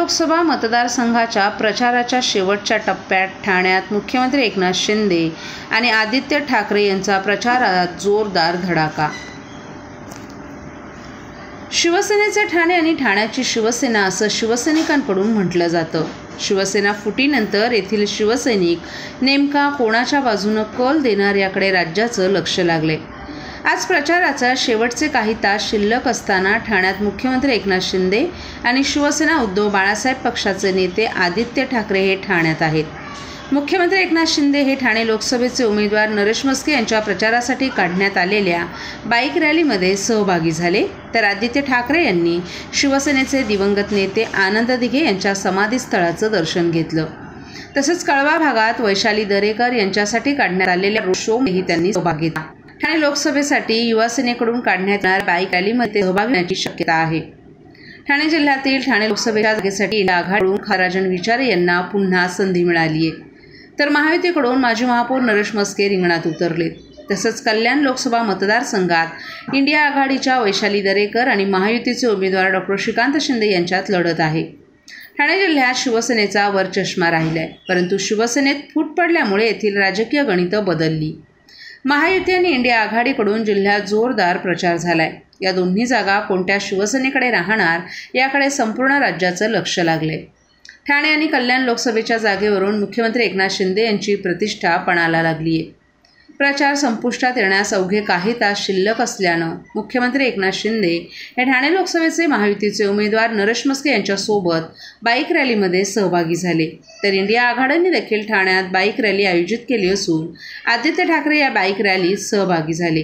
लोकसभा मतदारसंघाच्या प्रचाराच्या शेवटच्या टप्प्यात ठाण्यात मुख्यमंत्री एकनाथ शिंदे आणि आदित्य ठाकरे यांचा प्रचारात जोरदार धडाका। शिवसेनेचे ठाणे आणि ठाण्याची शिवसेना असं शिवसैनिकांकडून म्हटलं जातं। शिवसेना फुटीनंतर येथील शिवसैनिक नेमका कोणाच्या बाजूनं कल देणार याकडे राज्याचं लक्ष लागले। आज प्रचाराचा शेवटचे काही तास शिल्लक असताना ठाण्यात मुख्यमंत्री एकनाथ शिंदे आणि शिवसेना उद्धव बाळासाहेब पक्षाचे नेते आदित्य ठाकरे हे ठाण्यात आहेत। मुख्यमंत्री एकनाथ शिंदे हे ठाणे लोकसभेचे उमेदवार नरेश म्हस्के यांच्या प्रचारासाठी काढण्यात आलेल्या बाईक रॅलीमध्ये सहभागी झाले, तर आदित्य ठाकरे यांनी शिवसेनेचे दिवंगत नेते आनंद दिघे यांच्या समाधीस्थळाचं दर्शन घेतलं। तसंच कळवा भागात वैशाली दरेकर यांच्यासाठी काढण्यात आलेल्या रोड शोमध्येही त्यांनी सहभाग घेतला। ठाणे लोकसभेसाठी युवासेनेकडून काढण्यात येणाऱ्या बाईक रॅलीमध्ये सहभाग घेण्याची शक्यता आहे। ठाणे जिल्ह्यातील ठाणे लोकसभेच्या जागेसाठी इंडिया आघाडीकडून राजन विचारे यांना पुन्हा संधी मिळाली आहे, तर महायुतीकडून माजी महापौर नरेश म्हस्के रिंगणात उतरले। तसंच कल्याण लोकसभा मतदारसंघात इंडिया आघाडीच्या वैशाली दरेकर आणि महायुतीचे उमेदवार डॉ. श्रीकांत शिंदे यांच्यात लढत आहे। ठाणे जिल्ह्यात शिवसेनेचा वरचष्मा राहिलाय, परंतु शिवसेनेत फूट पडल्यामुळे येथील राजकीय गणितं बदलली। महायुती आणि इंडिया आघाडीकडून जिल्ह्यात जोरदार प्रचार झालाय। या दोन्ही जागा कोणत्या शिवसेनेकडे राहणार याकडे संपूर्ण राज्याचं लक्ष लागले। ठाणे आणि कल्याण लोकसभेच्या जागेवरून मुख्यमंत्री एकनाथ शिंदे यांची प्रतिष्ठा पणाला लागली आहे। प्रचार संपुष्टात येण्यास अवघे काही तास शिल्लक असल्यानं मुख्यमंत्री एकनाथ शिंदे हे ठाणे लोकसभेचे महायुतीचे उमेदवार नरेश म्हस्के यांच्यासोबत बाईक रॅलीमध्ये सहभागी झाले, तर इंडिया आघाडीने देखील ठाण्यात बाईक रॅली आयोजित केली असून आदित्य ठाकरे या बाईक रॅलीत सहभागी झाले।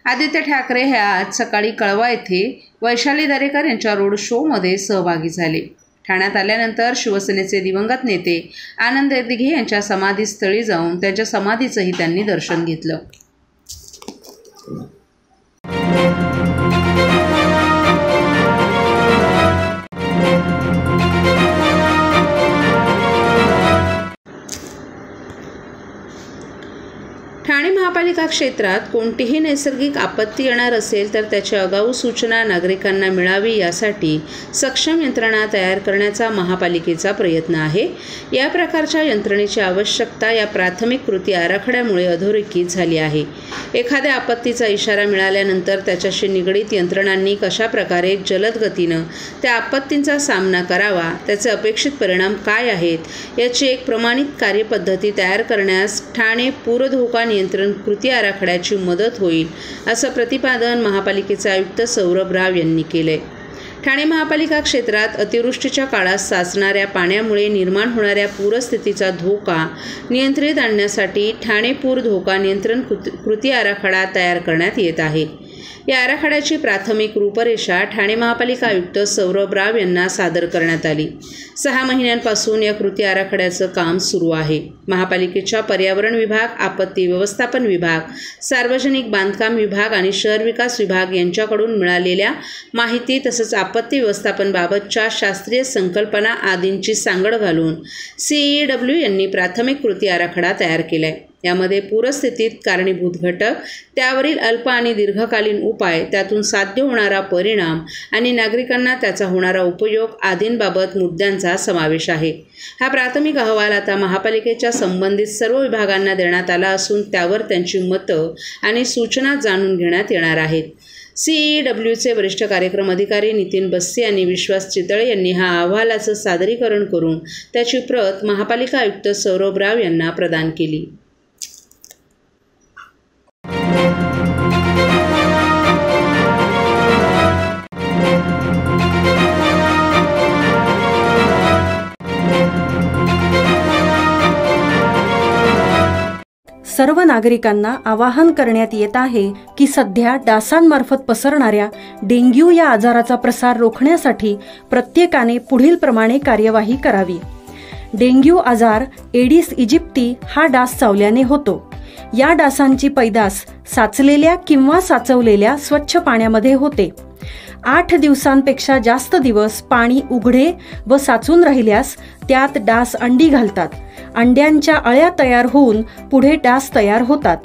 आदित्य ठाकरे हे आज सकाळी कळवा येथे वैशाली दरेकर यांच्या रोड शोमध्ये सहभागी झाले। ठाण्यात आल्यानंतर शिवसेनेचे दिवंगत नेते आनंद दिघे यांच्या समाधीस्थळी जाऊन त्यांच्या समाधीचंही त्यांनी दर्शन घेतलं। ठाणे महापालिका क्षेत्रात कोणतीही नैसर्गिक आपत्ती येणार असेल तर त्याची आगाऊ सूचना नागरिकांना मिळावी यासाठी सक्षम यंत्रणा तयार करण्याचा महापालिकेचा प्रयत्न आहे। या प्रकारच्या यंत्रणेची आवश्यकता या प्राथमिक कृती आराखड्यामुळे अधोरेखित झाली आहे। एखाद्या आपत्तीचा इशारा मिळाल्यानंतर त्याच्याशी निगडीत यंत्रणांनी कशा प्रकारे जलद गतीनं त्या आपत्तींचा सामना करावा, त्याचे अपेक्षित परिणाम काय आहेत याची एक प्रमाणित कार्यपद्धती तयार करण्यास ठाणे पूर धोका नियंत्रण कृती आराखड्याची मदत होईल, असं प्रतिपादन महापालिकेचे आयुक्त सौरभ राव यांनी केले। ठाणे महापालिका क्षेत्रात अतिवृष्टीच्या काळात साचणाऱ्या पाण्यामुळे निर्माण होणाऱ्या पूरस्थितीचा धोका नियंत्रित आणण्यासाठी ठाणे पूर धोका नियंत्रण कृती आराखडा तयार करण्यात येत आहे। या आराखड्याची प्राथमिक रूपरेषा ठाणे महापालिका आयुक्त सौरभ राव यांना सादर करण्यात आली। 6 महिन्यांपासून या कृती आराखड्याचं काम सुरू आहे। महापालिकेच्या पर्यावरण विभाग, आपत्ती व्यवस्थापन विभाग, सार्वजनिक बांधकाम विभाग आणि शहर विकास विभाग यांच्याकडून मिळालेल्या माहिती तसंच आपत्ती व्यवस्थापनाबाबतच्या शास्त्रीय संकल्पना आदींची सांगड घालून CEW यांनी प्राथमिक कृती आराखडा तयार केलाय। यामध्ये पूरस्थितीत कारणीभूत घटक, त्यावरील अल्प आणि दीर्घकालीन उपाय, त्यातून साध्य होणारा परिणाम आणि नागरिकांना त्याचा होणारा उपयोग आदींबाबत मुद्द्यांचा समावेश आहे। हा प्राथमिक अहवाल आता महापालिकेच्या संबंधित सर्व विभागांना देण्यात आला असून त्यावर त्यांची मतं आणि सूचना जाणून घेण्यात येणार आहेत। CEWचे वरिष्ठ कार्यक्रम अधिकारी नितीन बस्से आणि विश्वास चितळे यांनी हा अहवालाचं सादरीकरण करून त्याची प्रत महापालिका आयुक्त सौरभ राव यांना प्रदान केली। सर्व नागरिकांना आवाहन करण्यात येत आहे की सध्या डासांमार्फत पसरणाऱ्या डेंग्यू या आजाराचा प्रसार रोखण्यासाठी प्रत्येकाने पुढील प्रमाणे कार्यवाही करावी। डेंग्यू आजार एडिस इजिप्ती हा डास चावल्याने होतो। या डासांची पैदास साचलेल्या किंवा साचवलेल्या स्वच्छ पाण्यामध्ये होते। 8 दिवसांपेक्षा जास्त दिवस पाणी उघडे व साचून राहिल्यास त्यात डास अंडी घालतात। अंड्यांच्या अळ्या तयार होऊन पुढे डास तयार होतात।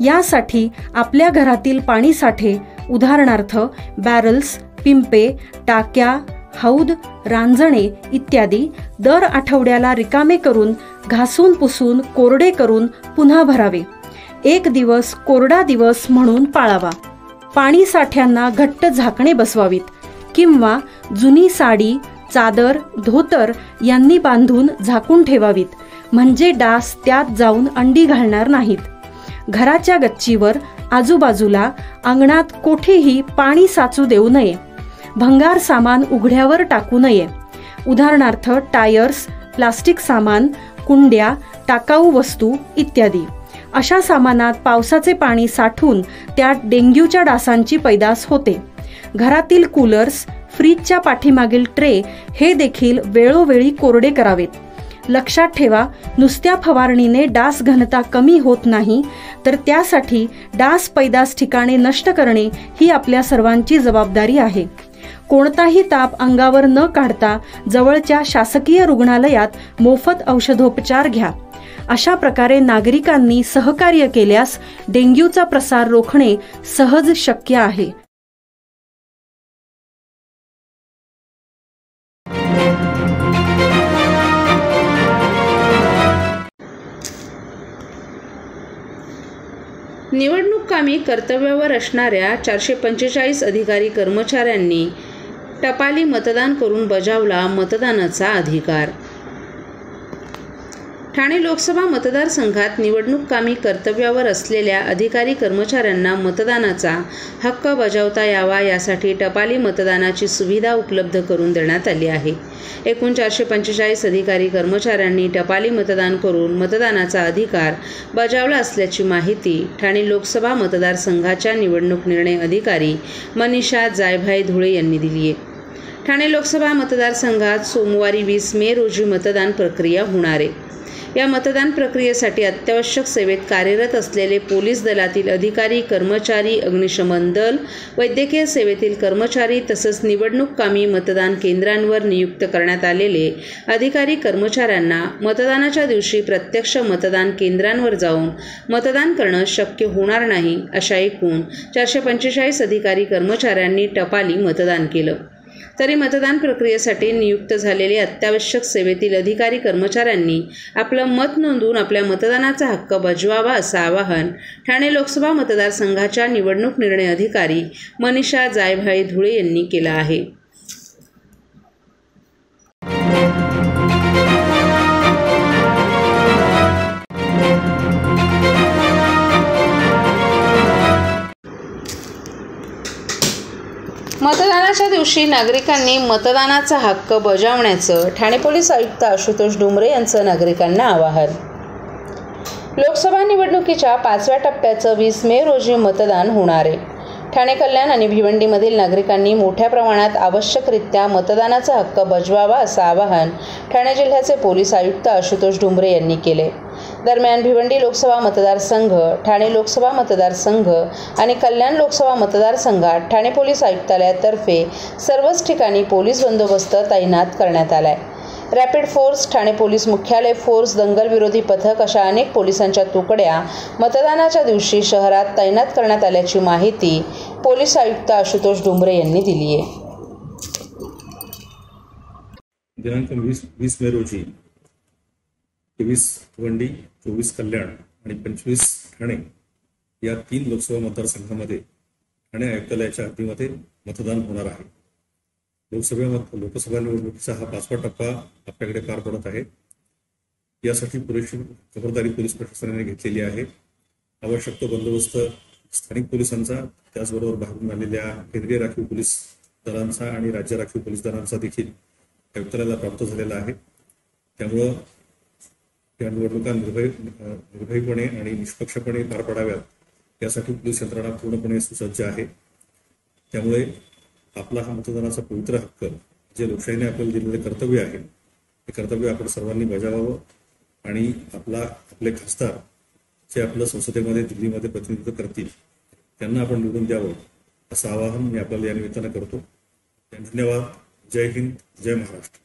यासाठी आपल्या घरातील पाणी साठे उदाहरणार्थ बॅरल्स, पिंपे, टाक्या, हौद, रांजणे इत्यादी दर आठवड्याला रिकामे करून घासून पुसून कोरडे करून पुन्हा भरावे. 1 दिवस कोरडा दिवस म्हणून पाळावा. पाणी साठ्यांना घट्ट झाकणे बसवावीत किंवा जुनी साडी, चादर, धोतर यांनी बांधून झाकून ठेवावीत, म्हणजे डास त्यात जाऊन अंडी घालणार नाहीत. घराच्या गच्चीवर, आजूबाजूला, अंगणात कोठेही पाणी साचू देऊ नये. भंगार सामान उघड्यावर टाकू नये. उदाहरणार्थ टायर्स, प्लास्टिक सामान, कुंड्या, टाकाऊ वस्तू इत्यादी. अशा सामानात पावसाचे पाणी साठून त्यात डेंग्यूच्या डासांची पैदास होते. घरातील कूलर्स, फ्रीजच्या पाठीमागील ट्रे हे देखील वेळोवेळी कोरडे करावेत. लक्षात ठेवा, नुसत्या फवारणीने डास घनता कमी होत नाही, तर त्यासाठी डास पैदास ठिकाणे नष्ट करणे ही आपल्या सर्वांची जबाबदारी आहे. कोणताही ताप अंगावर न काढता जवळच्या शासकीय रुग्णालयात मोफत औषधोपचार घ्या. अशा प्रकारे नागरिकांनी सहकार्य केल्यास डेंग्यूचा प्रसार रोखणे सहज शक्य आहे. निवडणूक कामी कर्तव्यावर असणाऱ्या 445 अधिकारी कर्मचाऱ्यांनी टपाली मतदान करून बजावला मतदानाचा अधिकार. ठाणे लोकसभा मतदारसंघात निवडणूक कामी कर्तव्यावर असलेल्या अधिकारी कर्मचाऱ्यांना मतदानाचा हक्क बजावता यावा यासाठी टपाली मतदानाची सुविधा उपलब्ध करून देण्यात आली आहे. एकूण 445 अधिकारी कर्मचाऱ्यांनी टपाली मतदान करून मतदानाचा अधिकार बजावला असल्याची माहिती ठाणे लोकसभा मतदारसंघाच्या निवडणूक निर्णय अधिकारी मनीषा जायभाई धुळे यांनी दिली आहे. ठाणे लोकसभा मतदारसंघात सोमवारी 20 मे रोजी मतदान प्रक्रिया होणार आहे. या मतदान प्रक्रियेसाठी अत्यावश्यक सेवेत कार्यरत असलेले पोलीस दलातील अधिकारी कर्मचारी, अग्निशमन दल, वैद्यकीय सेवेतील कर्मचारी तसंच निवडणूक कामी मतदान केंद्रांवर नियुक्त करण्यात आलेले अधिकारी कर्मचाऱ्यांना मतदानाच्या दिवशी प्रत्यक्ष मतदान केंद्रांवर जाऊन मतदान करणं शक्य होणार नाही. अशा एकूण 445 अधिकारी कर्मचाऱ्यांनी टपाली मतदान केलं. तरी मतदान प्रक्रियेसाठी नियुक्त झालेले अत्यावश्यक सेवेतील अधिकारी कर्मचाऱ्यांनी आपलं मत नोंदवून आपल्या मतदानाचा हक्क बजवावा असं आवाहन ठाणे लोकसभा मतदारसंघाच्या निवडणूक निर्णय अधिकारी मनीषा जायभाई धुळे यांनी केलं आहे. मतदानाच्या दिवशी नागरिकांनी मतदानाचा हक्क बजावण्याचं ठाणे पोलीस आयुक्त आशुतोष डुमरे यांचं नागरिकांना आवाहन. लोकसभा निवडणुकीच्या 5व्या टप्प्याचं 20 मे रोजी मतदान होणार आहे. ठाणे कल्याण आणि भिवंडीमधील नागरिकांनी मोठ्या प्रमाणात आवश्यकरित्या मतदानाचा हक्क बजवावा असं आवाहन ठाणे जिल्ह्याचे पोलीस आयुक्त आशुतोष डुमरे यांनी केले. दरम्यान भिवंडी लोकसभा मतदारसंघ, ठाणे लोकसभा मतदारसंघ आणि कल्याण लोकसभा मतदारसंघात ठाणे पोलीस आयुक्तालयातर्फे सर्वच ठिकाणी पोलीस बंदोबस्त तैनात करण्यात आलाय. रॅपिड फोर्स, ठाणे पोलीस मुख्यालय फोर्स, दंगलविरोधी पथक अशा अनेक पोलिसांच्या तुकड्या मतदानाच्या दिवशी शहरात तैनात करण्यात आल्याची माहिती पोलीस आयुक्त आशुतोष डुमरे यांनी दिली आहे. दिनांक 20 मे रोजी 23 भिवंडी, 24 कल्याण आणि 25 ठाणे या 3 लोकसभा मतदारसंघामध्ये ठाणे आयुक्तालयाच्या हद्दीमध्ये मतदान होणार आहे. लोकसभा निवडणुकीचा हा 5वा टप्पा आपल्याकडे पार पडत आहे. यासाठी पुरेशी खबरदारी पोलीस प्रशासनाने घेतलेली आहे. आवश्यक तो बंदोबस्त स्थानिक पोलिसांचा, त्याचबरोबर बाहेरून आलेल्या केंद्रीय राखीव पोलीस दलांचा आणि राज्य राखीव पोलीस दलांचा देखील आयुक्तालयाला प्राप्त झालेला आहे. त्यामुळं या निवडणुका निर्भयपणे आणि निष्पक्षपणे पार पडाव्यात यासाठी पोलीस यंत्रणा पूर्णपणे सुसज्ज आहे. त्यामुळे आपला हा मतदानाचा पवित्र हक्क, जे लोकशाहीने आपल्याला दिलेले कर्तव्य आहे, हे कर्तव्य आपण सर्वांनी बजावावं आणि आपले खासदार जे आपलं संसदेमध्ये, दिल्लीमध्ये प्रतिनिधित्व करतील त्यांना आपण निवडून द्यावं असं आवाहन मी आपल्याला या निमित्तानं करतो. धन्यवाद. जय हिंद, जय महाराष्ट्र.